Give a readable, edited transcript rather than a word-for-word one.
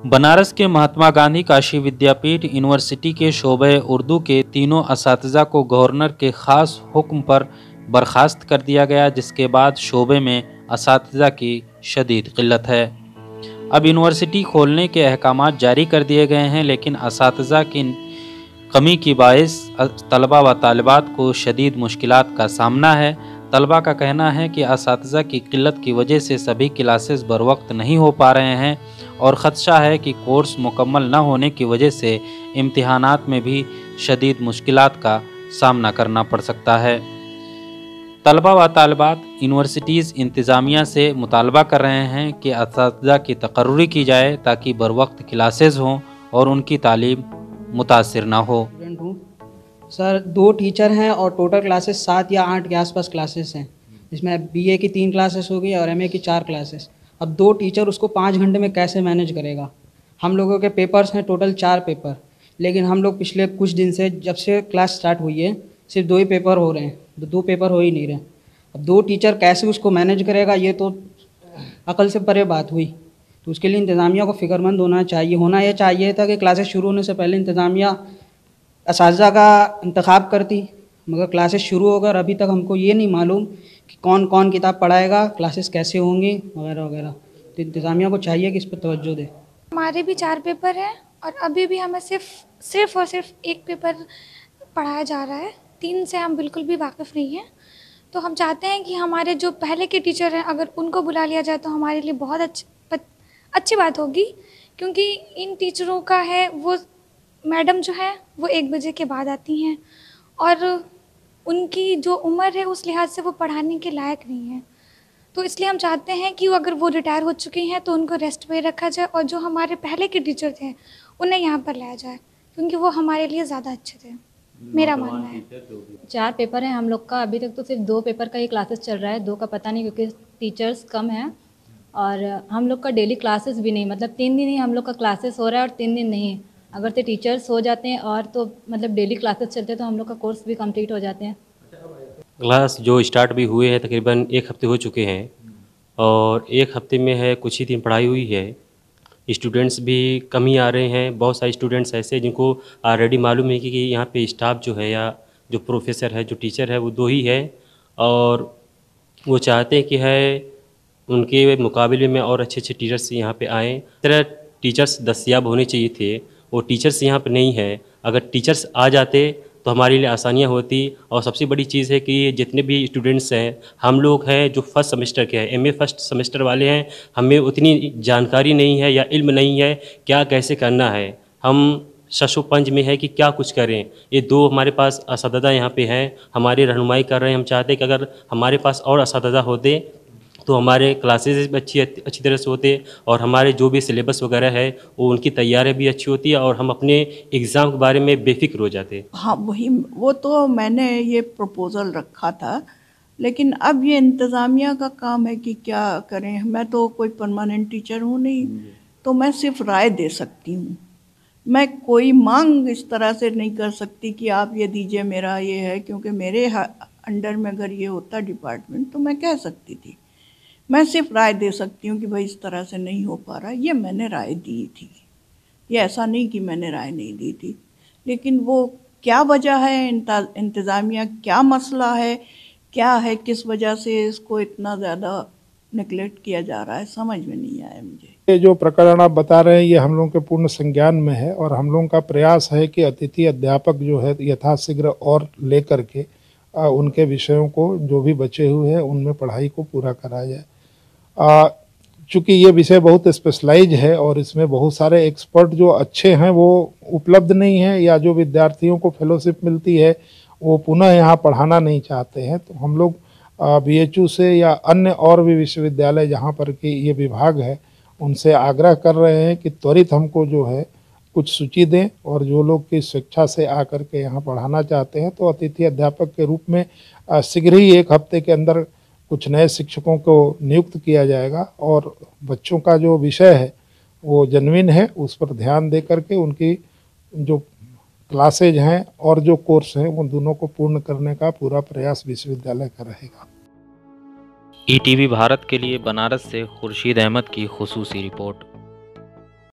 बनारस के महात्मा गांधी काशी विद्यापीठ यूनिवर्सिटी के शोबे उर्दू के तीनों असातिज़ा को गवर्नर के ख़ास हुक्म पर बर्खास्त कर दिया गया, जिसके बाद शोबे में असातिज़ा की शदीद क़िल्लत है। अब यूनिवर्सिटी खोलने के अहकामात जारी कर दिए गए हैं, लेकिन असातिज़ा की कमी की बाइस तलबा व तालिबात को शदीद मुश्किलात का सामना है। तलबा का कहना है कि असातिज़ा की क़िल्लत की वजह से सभी क्लासेस बर वक्त नहीं हो पा रहे हैं और ख़दशा है कि कोर्स मुकम्मल न होने की वजह से इम्तिहानात में भी शदीद मुश्किलात का सामना करना पड़ सकता है। तलबा व तालिबात यूनिवर्सिटीज़ इंतज़ामिया से मुतालबा कर रहे हैं कि असातिज़ा की तकर्री की जाए ताकि बर वक्त क्लासेस हों और उनकी तालीम मुतासिर ना हो। सर 2 टीचर हैं और टोटल क्लासेस 7 या 8 के आसपास क्लासेस हैं, जिसमें बीए की 3 क्लासेस हो गई और एमए की 4 क्लासेस। अब 2 टीचर उसको 5 घंटे में कैसे मैनेज करेगा। हम लोगों के पेपर्स हैं टोटल 4 पेपर, लेकिन हम लोग पिछले कुछ दिन से जब से क्लास स्टार्ट हुई है सिर्फ 2 ही पेपर हो रहे हैं, 2 पेपर हो ही नहीं रहे। अब 2 टीचर कैसे उसको मैनेज करेगा, ये तो अकल से परे बात हुई। तो उसके लिए इंतज़ामिया को फ़िक्रमंद होना चाहिए था कि क्लासेस शुरू होने से पहले इंतज़ामिया असातिज़ा का इंतखाब करती, मगर क्लासेस शुरू होकर अभी तक हमको ये नहीं मालूम कि कौन कौन किताब पढ़ाएगा, क्लासेस कैसे होंगी वगैरह वगैरह। तो इंतज़ामिया को चाहिए कि इस पर तवज्जो दे। हमारे भी 4 पेपर हैं और अभी भी हमें सिर्फ और सिर्फ 1 पेपर पढ़ाया जा रहा है, 3 से हम बिल्कुल भी वाकिफ़ नहीं हैं। तो हम चाहते हैं कि हमारे जो पहले के टीचर हैं अगर उनको बुला लिया जाए तो हमारे लिए बहुत अच्छी बात होगी, क्योंकि इन टीचरों का है वो मैडम जो है वो 1 बजे के बाद आती हैं और उनकी जो उम्र है उस लिहाज से वो पढ़ाने के लायक नहीं है। तो इसलिए हम चाहते हैं कि अगर वो रिटायर हो चुकी हैं तो उनको रेस्ट पे रखा जाए और जो हमारे पहले के टीचर थे उन्हें यहाँ पर लाया जाए, क्योंकि वो हमारे लिए ज़्यादा अच्छे थे, मेरा मानना है। 4 पेपर हैं हम लोग का, अभी तक तो सिर्फ 2 पेपर का ही क्लासेस चल रहा है, 2 का पता नहीं क्योंकि टीचर्स कम हैं और हम लोग का डेली क्लासेस भी नहीं, मतलब 3 दिन ही हम लोग का क्लासेस हो रहा है और 3 दिन नहीं। अगर तो टीचर्स हो जाते हैं और तो मतलब डेली क्लासेस चलते हैं तो हम लोग का कोर्स भी कंप्लीट हो जाते हैं। क्लास जो स्टार्ट भी हुए हैं तकरीबन 1 हफ्ते हो चुके हैं और 1 हफ्ते में है कुछ ही दिन पढ़ाई हुई है। स्टूडेंट्स भी कम ही आ रहे हैं। बहुत सारे स्टूडेंट्स ऐसे जिनको ऑलरेडी मालूम है कि यहाँ पे स्टाफ जो है या जो प्रोफेसर है, जो टीचर है वो 2 ही है और वो चाहते हैं कि है उनके मुकाबले में और अच्छे टीचर्स यहाँ पे आएँ। इस तरह टीचर्स दस्तयाब होने चाहिए थे, वो टीचर्स यहाँ पे नहीं है। अगर टीचर्स आ जाते तो हमारे लिए आसानियाँ होती। और सबसे बड़ी चीज़ है कि जितने भी स्टूडेंट्स हैं, हम लोग हैं जो फर्स्ट सेमेस्टर के हैं, एमए फर्स्ट सेमेस्टर वाले हैं, हमें उतनी जानकारी नहीं है या इल्म नहीं है क्या कैसे करना है। हम शशोपंज में है कि क्या कुछ करें। ये 2 हमारे पास असातिज़ा यहाँ पे हैं, हमारी रहनुमाई कर रहे हैं। हम चाहते हैं कि अगर हमारे पास और असातिज़ा होते तो हमारे क्लासेस भी अच्छी तरह से होते और हमारे जो भी सिलेबस वगैरह है वो उनकी तैयारी भी अच्छी होती है और हम अपने एग्ज़ाम के बारे में बेफिक्र हो जाते। हाँ वो तो मैंने ये प्रपोज़ल रखा था, लेकिन अब ये इंतज़ामिया का काम है कि क्या करें। मैं तो कोई परमानेंट टीचर हूँ नहीं, तो मैं सिर्फ राय दे सकती हूँ। मैं कोई मांग इस तरह से नहीं कर सकती कि आप ये दीजिए, मेरा ये है, क्योंकि मेरे अंडर में अगर ये होता डिपार्टमेंट तो मैं कह सकती थी। मैं सिर्फ राय दे सकती हूँ कि भाई इस तरह से नहीं हो पा रहा। ये मैंने राय दी थी, ये ऐसा नहीं कि मैंने राय नहीं दी थी। लेकिन वो क्या वजह है, इंतज़ामिया क्या मसला है, क्या है, किस वजह से इसको इतना ज़्यादा नेगलेक्ट किया जा रहा है, समझ में नहीं आया मुझे। ये जो प्रकरण आप बता रहे हैं ये हम लोगों के पूर्ण संज्ञान में है और हम लोगों का प्रयास है कि अतिथि अध्यापक जो है यथाशीघ्र और लेकर के उनके विषयों को जो भी बचे हुए हैं उनमें पढ़ाई को पूरा कराया जाए। चूँकि ये विषय बहुत स्पेशलाइज है और इसमें बहुत सारे एक्सपर्ट जो अच्छे हैं वो उपलब्ध नहीं हैं, या जो विद्यार्थियों को फेलोशिप मिलती है वो पुनः यहाँ पढ़ाना नहीं चाहते हैं। तो हम लोग बीएचयू से या अन्य और भी विश्वविद्यालय जहाँ पर कि ये विभाग है उनसे आग्रह कर रहे हैं कि त्वरित हमको जो है कुछ सूची दें और जो लोग की स्वेच्छा से आकर के यहाँ पढ़ाना चाहते हैं तो अतिथि अध्यापक के रूप में शीघ्र ही 1 हफ्ते के अंदर कुछ नए शिक्षकों को नियुक्त किया जाएगा और बच्चों का जो विषय है वो जेन्युइन है उस पर ध्यान दे करके उनकी जो क्लासेज हैं और जो कोर्स हैं वो दोनों को पूर्ण करने का पूरा प्रयास विश्वविद्यालय का रहेगा। ईटीवी भारत के लिए बनारस से खुर्शीद अहमद की खुसूसी रिपोर्ट।